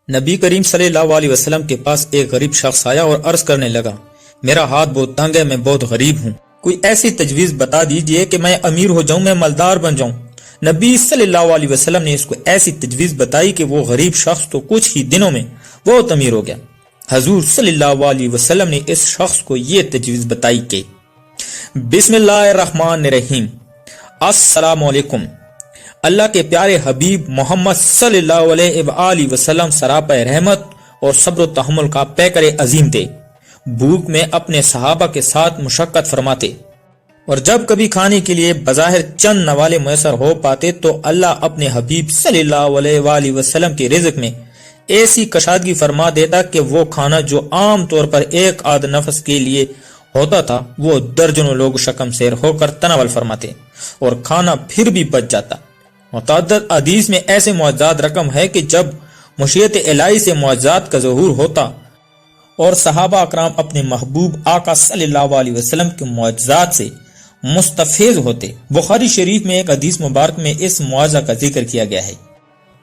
نبی کریم صلی اللہ علیہ وسلم کے پاس ایک غریب شخص آیا اور عرض کرنے لگا، میرا ہاتھ بہت تنگ ہے، میں بہت غریب ہوں، کوئی ایسی تجویز بتا دیجئے کہ میں امیر ہو جاؤں، میں مالدار بن جاؤں۔ نبی صلی اللہ علیہ وسلم نے اس کو ایسی تجویز بتائی کہ وہ غریب شخص تو کچھ ہی دنوں میں بہت امیر ہو گیا۔ حضور صلی اللہ علیہ وسلم نے اس شخص کو یہ تجویز بتائی کہ بسم اللہ الرحمن الرحیم، السلام علیکم۔ اللہ کے پیارے حبیب محمد صلی اللہ علیہ وآلہ وسلم سراپا رحمت اور صبر و تحمل کا پیکر عظیم تھے۔ بھوک میں اپنے صحابہ کے ساتھ مشقت فرماتے، اور جب کبھی کھانے کے لیے بظاہر چند نوالے میسر ہو پاتے تو اللہ اپنے حبیب صلی اللہ علیہ وآلہ وسلم کے رزق میں ایسی کشادگی فرما دیتا کہ وہ کھانا جو عام طور پر ایک آدھ نفس کے لیے ہوتا تھا وہ درجنوں لوگ شکم سیر ہو کر تناول فرماتے اور کھانا پھر بھی بچ جاتا۔ متعدد حدیث میں ایسے معجزات رقم ہے کہ جب مشیت الہی سے معجزات کا ظہور ہوتا اور صحابہ اکرام اپنے محبوب آقا صلی اللہ علیہ وسلم کے معجزات سے مستفیض ہوتے۔ بخاری شریف میں ایک حدیث مبارک میں اس معجزہ کا ذکر کیا گیا ہے۔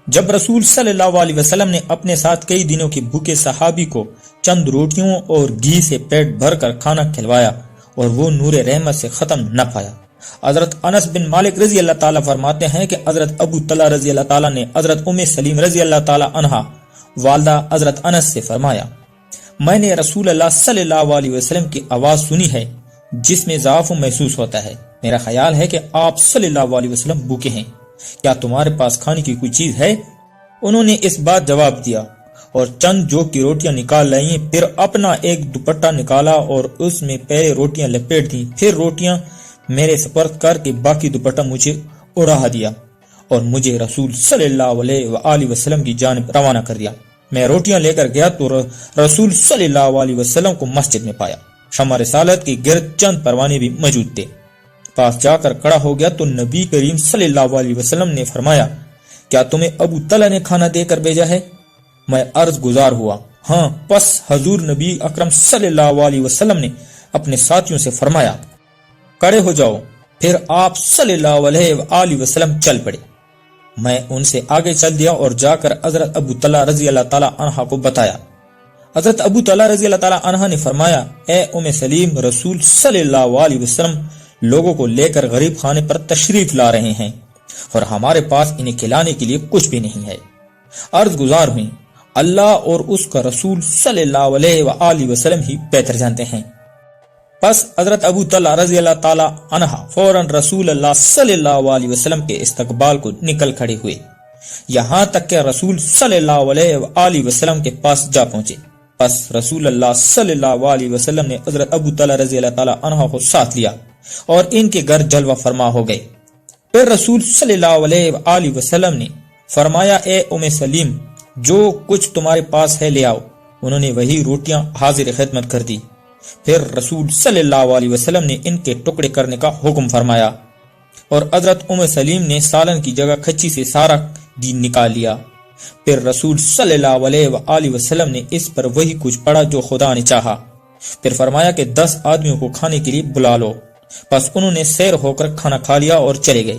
جب رسول صلی اللہ علیہ وسلم نے اپنے ساتھ کئی دنوں کے بھوکے صحابی کو چند روٹیوں اور گھی سے پیٹ بھر کر کھانا کھلوایا اور وہ نور رحمت سے ختم نہ پایا۔ حضرت انس بن مالک رضی اللہ تعالیٰ فرماتے ہیں کہ حضرت ابو طلحہ رضی اللہ تعالیٰ نے حضرت ام سلیم رضی اللہ تعالیٰ عنہا والدہ حضرت انس سے فرمایا، میں نے رسول اللہ صلی اللہ علیہ وسلم کی آواز سنی ہے جس میں ضعف محسوس ہوتا ہے، میرا خیال ہے کہ آپ صلی اللہ علیہ وسلم بھوکے ہیں، کیا تمہارے پاس کھانے کی کوئی چیز ہے؟ انہوں نے اس بات جواب دیا اور چند جو کی روٹیاں نکال لائیں، پھر اپنا ایک دوپٹہ نکالا اور اس میں پہلے روٹیاں لپیٹ دیں، پھر روٹیاں میرے سپرد کر کے باقی دوپٹہ مجھے اڑا دیا اور مجھے رسول صلی اللہ علیہ وآلہ وسلم کی جانب روانہ کر دیا۔ میں روٹیاں لے کر گیا تو رسول صلی اللہ علیہ وسلم کو مسجد میں پایا، شمع رسالت کی گرد چند پروانے بھی موجود تھے۔ پاس جا کر کھڑا ہو گیا تو نبی کریم صلی اللہ علیہ وسلم نے فرمایا، کیا تمہیں ابو طلحہ نے کھانا دے کر بھیجا ہے؟ میں عرض گزار ہوا، ہاں۔ پس حضور نبی اکرم صلی اللہ علیہ وسلم نے اپنے ساتھیوں سے فرمایا، کھڑے ہو جاؤ۔ پھر آپ صلی اللہ علیہ وآلہ وسلم چل پڑے۔ میں ان سے آگے چل دیا اور جا کر حضرت ابو طلحہ رضی اللہ تعالیٰ عنہ کو بتایا۔ حضرت ابو طلحہ رضی اللہ تعالیٰ عنہ نے فرمایا، اے ام سلیم، رسول صلی اللہ علیہ وسلم لوگوں کو لے کر غریب خانے پر تشریف لا رہے ہیں اور ہمارے پاس انہیں کھلانے کے لیے کچھ بھی نہیں ہے۔ عرض گزار ہوئی، اللہ اور اس کا رسول صلی اللہ علیہ وآلہ وسلم ہی بہتر جانتے ہیں۔ پس حضرت ابو طلحہ رضی اللہ تعالی عنہ فوراً رسول اللہ صلی اللہ علیہ وسلم کے استقبال کو نکل کھڑے ہوئے، یہاں تک کہ رسول صلی اللہ علیہ وآلہ وسلم کے پاس جا پہنچے۔ پس رسول اللہ صلی اللہ علیہ وسلم نے حضرت ابو طلحہ رضی اللہ تعالی عنہ کو ساتھ لیا اور ان کے گھر جلوہ فرما ہو گئے۔ پھر رسول صلی اللہ علیہ وآلہ وسلم نے فرمایا، اے ام سلیم، جو کچھ تمہارے پاس ہے لے آؤ۔ انہوں نے وہی روٹیاں حاضر خدمت کر دی۔ پھر رسول صلی اللہ علیہ وسلم نے ان کے ٹکڑے کرنے کا حکم فرمایا اور حضرت ام سلیم نے سالن کی جگہ کھچی سے سارا دین نکال لیا۔ پھر رسول صلی اللہ علیہ وآلہ وسلم نے اس پر وہی کچھ پڑھا جو خدا نے چاہا۔ پھر فرمایا کہ 10 آدمیوں کو کھانے کے لیے بلا لو۔ پس انہوں نے سیر ہو کر کھانا کھا لیا اور چلے گئے۔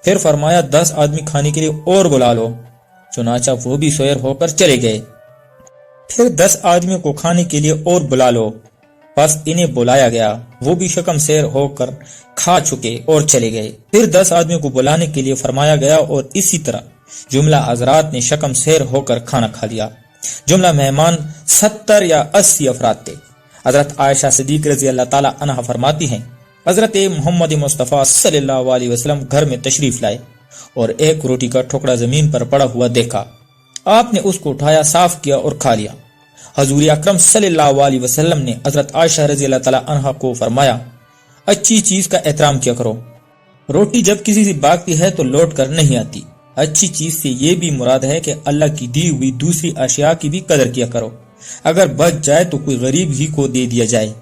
پھر فرمایا 10 آدمی کھانے کے لیے اور بلا لو، چنانچہ وہ بھی سیر ہو کر چلے گئے۔ پھر 10 آدمیوں کو کھانے کے لیے اور بلا لو، پس انہیں بلایا گیا، وہ بھی شکم سیر ہو کر کھا چکے اور چلے گئے۔ پھر 10 آدمیوں کو بلانے کے لیے فرمایا گیا اور اسی طرح جملہ حضرات نے شکم سیر ہو کر کھانا کھا لیا۔ جملہ مہمان 70 یا 80 افراد تھے۔ حضرت عائشہ صدیق رضی اللہ تعالی عنہا فرماتی ہیں، حضرت محمد مصطفیٰ صلی اللہ علیہ وسلم گھر میں تشریف لائے اور ایک روٹی کا ٹکڑا زمین پر پڑا ہوا دیکھا۔ آپ نے اس کو اٹھایا، صاف کیا اور کھا لیا۔ حضور اکرم صلی اللہ علیہ وسلم نے حضرت عائشہ رضی اللہ تعالی عنہا کو فرمایا، اچھی چیز کا احترام کیا کرو، روٹی جب کسی سے باقی ہے تو لوٹ کر نہیں آتی۔ اچھی چیز سے یہ بھی مراد ہے کہ اللہ کی دی ہوئی دوسری اشیاء کی بھی قدر کیا کرو، اگر بچ جائے تو کوئی غریب ہی کو دے دیا جائے،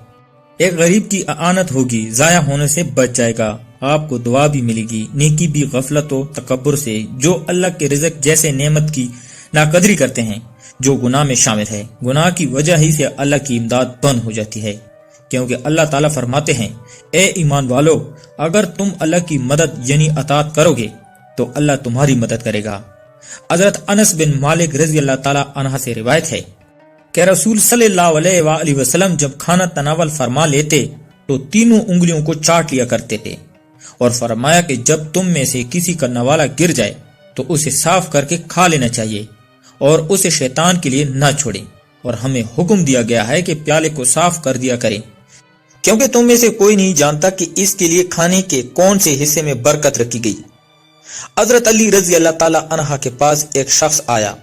ایک غریب کی اعانت ہوگی، ضائع ہونے سے بچ جائے گا، آپ کو دعا بھی ملے گی، نیکی بھی غفلت و تکبر سے، جو اللہ کے رزق جیسے نعمت کی ناقدری کرتے ہیں، جو گناہ میں شامل ہے۔ گناہ کی وجہ ہی سے اللہ کی امداد بند ہو جاتی ہے، کیونکہ اللہ تعالیٰ فرماتے ہیں، اے ایمان والو، اگر تم اللہ کی مدد یعنی اطاعت کرو گے تو اللہ تمہاری مدد کرے گا۔ حضرت انس بن مالک رضی اللہ تعالی عنہ سے روایت ہے کہ رسول صلی اللہ علیہ وآلہ وسلم جب کھانا تناول فرما لیتے تو تینوں انگلیوں کو چاٹ لیا کرتے تھے، اور فرمایا کہ جب تم میں سے کسی کا نوالا گر جائے تو اسے صاف کر کے کھا لینا چاہیے اور اسے شیطان کے لیے نہ چھوڑیں، اور ہمیں حکم دیا گیا ہے کہ پیالے کو صاف کر دیا کریں، کیونکہ تم میں سے کوئی نہیں جانتا کہ اس کے لیے کھانے کے کون سے حصے میں برکت رکھی گئی۔ حضرت علی رضی اللہ تعالی عنہ کے پاس ایک شخص آیا،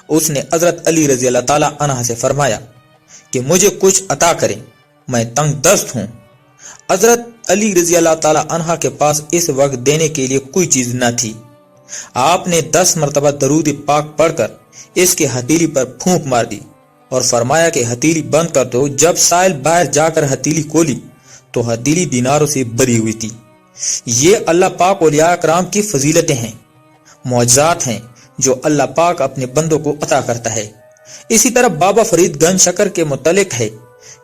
اس نے حضرت علی رضی اللہ تعالی عنہ سے فرمایا کہ مجھے کچھ عطا کریں، میں تنگ دست ہوں۔ حضرت علی رضی اللہ تعالی عنہ کے پاس اس وقت دینے کے لیے کوئی چیز نہ تھی۔ آپ نے 10 مرتبہ درود پاک پڑھ کر اس کے ہتھیلی پر پھونک مار دی اور فرمایا کہ ہتھیلی بند کر دو۔ جب سائل باہر جا کر ہتھیلی کھولی تو ہتھیلی دیناروں سے بری ہوئی تھی۔ یہ اللہ پاک اولیاء کرام کی فضیلتیں ہیں، معجزات ہیں جو اللہ پاک اپنے بندوں کو عطا کرتا ہے۔ اسی طرح بابا فرید گنج شکر کے متعلق ہے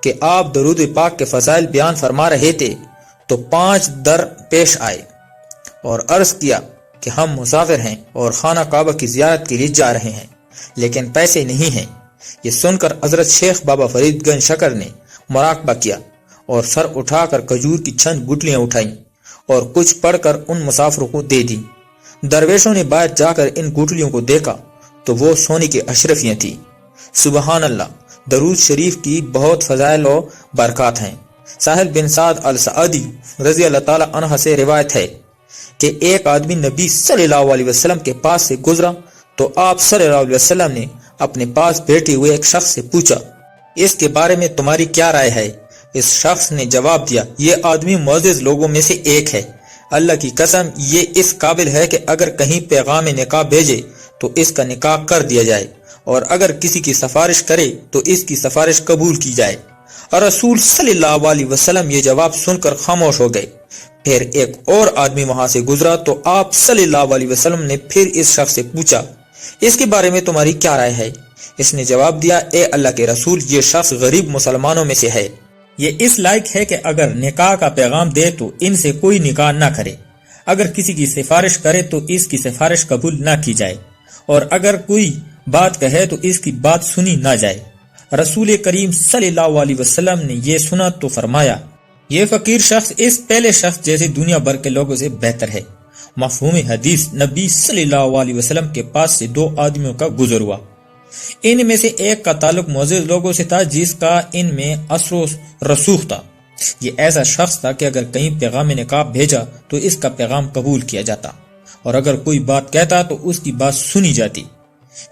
کہ آپ درود پاک کے فضائل بیان فرما رہے تھے تو 5 در پیش آئے اور عرض کیا کہ ہم مسافر ہیں اور خانہ کعبہ کی زیارت کے لیے جا رہے ہیں، لیکن پیسے نہیں ہیں۔ یہ سن کر حضرت شیخ بابا فرید گنج شکر نے مراقبہ کیا اور سر اٹھا کر کھجور کی چند گٹلیاں اٹھائیں اور کچھ پڑھ کر ان مسافروں کو دے دی۔ درویشوں نے باہر جا کر ان گٹلیوں کو دیکھا تو وہ سونے کی اشرفیاں تھیں۔ سبحان اللہ، درود شریف کی بہت فضائل و برکات ہیں۔ ساحل بن سعد السعدی رضی اللہ تعالی عنہ سے روایت ہے کہ ایک آدمی نبی صلی اللہ علیہ وسلم کے پاس سے گزرا تو آپ صلی اللہ علیہ وسلم نے اپنے پاس بیٹھے ہوئے ایک شخص سے پوچھا، اس کے بارے میں تمہاری کیا رائے ہے؟ اس شخص نے جواب دیا، یہ آدمی معزز لوگوں میں سے ایک ہے، اللہ کی قسم یہ اس قابل ہے کہ اگر کہیں پیغام نکاح بھیجے تو اس کا نکاح کر دیا جائے، اور اگر کسی کی سفارش کرے تو اس کی سفارش قبول کی جائے۔ اور رسول صلی اللہ علیہ وسلم یہ جواب سن کر خاموش ہو گئے۔ پھر ایک اور آدمی وہاں سے گزرا تو آپ صلی اللہ علیہ وسلم نے پھر اس شخص سے پوچھا، اس کے بارے میں تمہاری کیا رائے ہے؟ اس نے جواب دیا، اے اللہ کے رسول، یہ شخص غریب مسلمانوں میں سے ہے، یہ اس لائق ہے کہ اگر نکاح کا پیغام دے تو ان سے کوئی نکاح نہ کرے، اگر کسی کی سفارش کرے تو اس کی سفارش قبول نہ کی جائے، اور اگر کوئی بات کہے تو اس کی بات سنی نہ جائے۔ رسول کریم صلی اللہ علیہ وسلم نے یہ سنا تو فرمایا، یہ فقیر شخص اس پہلے شخص جیسے دنیا بھر کے لوگوں سے بہتر ہے۔ مفہوم حدیث، نبی صلی اللہ علیہ وسلم کے پاس سے 2 آدمیوں کا گزر ہوا، ان میں سے ایک کا تعلق معزز لوگوں سے تھا جس کا ان میں اثر و رسوخ تھا۔ یہ ایسا شخص تھا کہ اگر کہیں پیغام نکاح بھیجا تو اس کا پیغام قبول کیا جاتا، اور اگر کوئی بات کہتا تو اس کی بات سنی جاتی،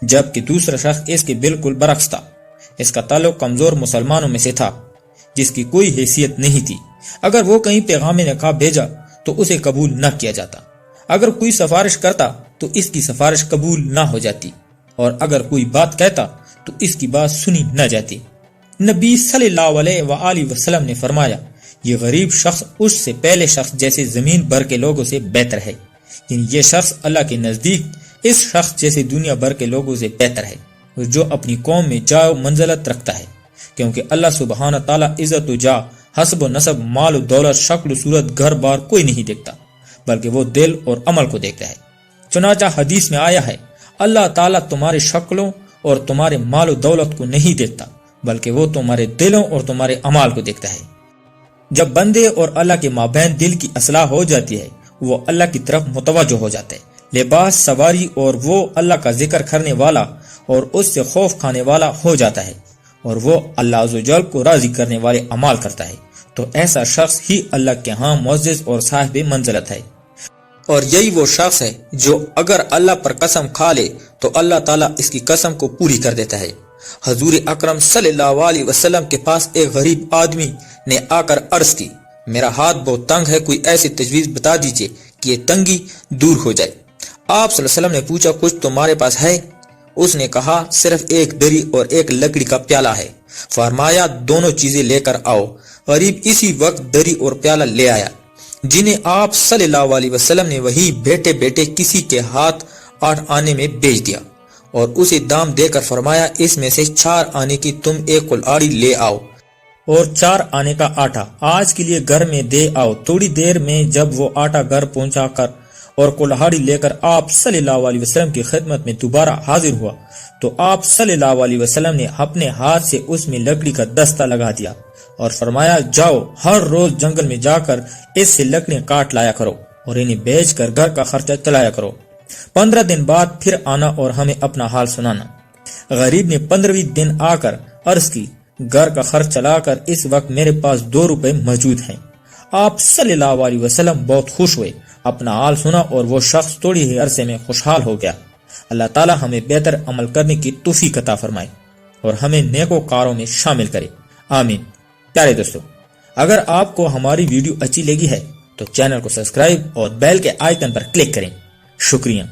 جبکہ دوسرا شخص اس کے بالکل برعکس تھا، اس کا تعلق کمزور مسلمانوں میں سے تھا جس کی کوئی حیثیت نہیں تھی، اگر وہ کہیں پیغام نکاح بھیجا تو اسے قبول نہ کیا جاتا، اگر کوئی سفارش کرتا تو اس کی سفارش قبول نہ ہو جاتی، اور اگر کوئی بات کہتا تو اس کی بات سنی نہ جاتی۔ نبی صلی اللہ علیہ وآلہ وسلم نے فرمایا، یہ غریب شخص اس سے پہلے شخص جیسے زمین بھر کے لوگوں سے بہتر ہے، یعنی یہ شخص اللہ کے نزدیک اس شخص جیسے دنیا بھر کے لوگوں سے بہتر ہے، جو اپنی قوم میں جا و منزلت رکھتا ہے، کیونکہ اللہ سبحانہ تعالیٰ عزت و جا، حسب و نسب، مال و دولت، شکل و صورت، گھر بار کوئی نہیں دیکھتا، بلکہ وہ دل اور عمل کو دیکھتا ہے۔ چنانچہ حدیث میں آیا ہے، اللہ تعالیٰ تمہارے شکلوں اور تمہارے مال و دولت کو نہیں دیکھتا، بلکہ وہ تمہارے دلوں اور تمہارے اعمال کو دیکھتا ہے۔ جب بندے اور اللہ کے مابین دل کی اصلاح ہو جاتی ہے، وہ اللہ کی طرف متوجہ ہو جاتا ہے، لباس سواری، اور وہ اللہ کا ذکر کرنے والا اور اس سے خوف کھانے والا ہو جاتا ہے، اور وہ اللہ عز و جل کو راضی کرنے والے اعمال کرتا ہے، تو ایسا شخص ہی اللہ کے ہاں معزز اور صاحب منزلت ہے۔ اور یہی وہ شخص ہے جو اگر اللہ پر قسم کھا لے تو اللہ تعالیٰ اس کی قسم کو پوری کر دیتا ہے۔ حضور اکرم صلی اللہ علیہ وسلم کے پاس ایک غریب آدمی نے آ کر عرض کی، میرا ہاتھ بہت تنگ ہے، کوئی ایسی تجویز بتا دیجئے کہ یہ تنگی دور ہو جائے۔ آپ صلی اللہ علیہ وسلم نے پوچھا، کچھ تمہارے پاس ہے؟ اس نے کہا، صرف ایک دری اور ایک لکڑی کا پیالہ ہے۔ فرمایا، دونوں چیزیں لے کر آؤ۔ غریب اسی وقت دری اور پیالہ لے آیا، جنہیں آپ صلی اللہ علیہ وسلم نے وہی بیٹھے بیٹھے کسی کے ہاتھ 8 آنے میں بیچ دیا، اور اسے دام دے کر فرمایا، اس میں سے 4 آنے کی تم ایک کلہاڑی لے آؤ اور 4 آنے کا آٹا آج کے لیے گھر میں دے آؤ۔ تھوڑی دیر میں جب وہ آٹا گھر پہنچا کر اور کلہاڑی لے کر آپ صلی اللہ علیہ وسلم کی خدمت میں دوبارہ حاضر ہوا تو آپ صلی اللہ علیہ وسلم نے اپنے ہاتھ سے اس میں لکڑی کا دستہ لگا دیا اور فرمایا جاؤ ہر روز جنگل میں جا کر اس سے لکڑیاں کاٹ لایا کرو اور انہیں بیچ کر گھر کا خرچہ چلایا کرو، 15 دن بعد پھر آنا اور ہمیں اپنا حال سنانا۔ غریب نے 15ویں دن آ کر عرض کی گھر کا خرچ چلا کر اس وقت میرے پاس 2 روپے موجود ہیں۔ آپ صلی اللہ علیہ وسلم بہت خوش ہوئے، اپنا حال سنا اور وہ شخص تھوڑی ہی عرصے میں خوشحال ہو گیا۔ اللہ تعالی ہمیں بہتر عمل کرنے کی توفیق عطا فرمائے اور ہمیں نیکوکاروں میں شامل کرے، آمین۔ پیارے دوستو، اگر آپ کو ہماری ویڈیو اچھی لگی ہے تو چینل کو سبسکرائب اور بیل کے آئیکن پر کلک کریں۔ شکریہ۔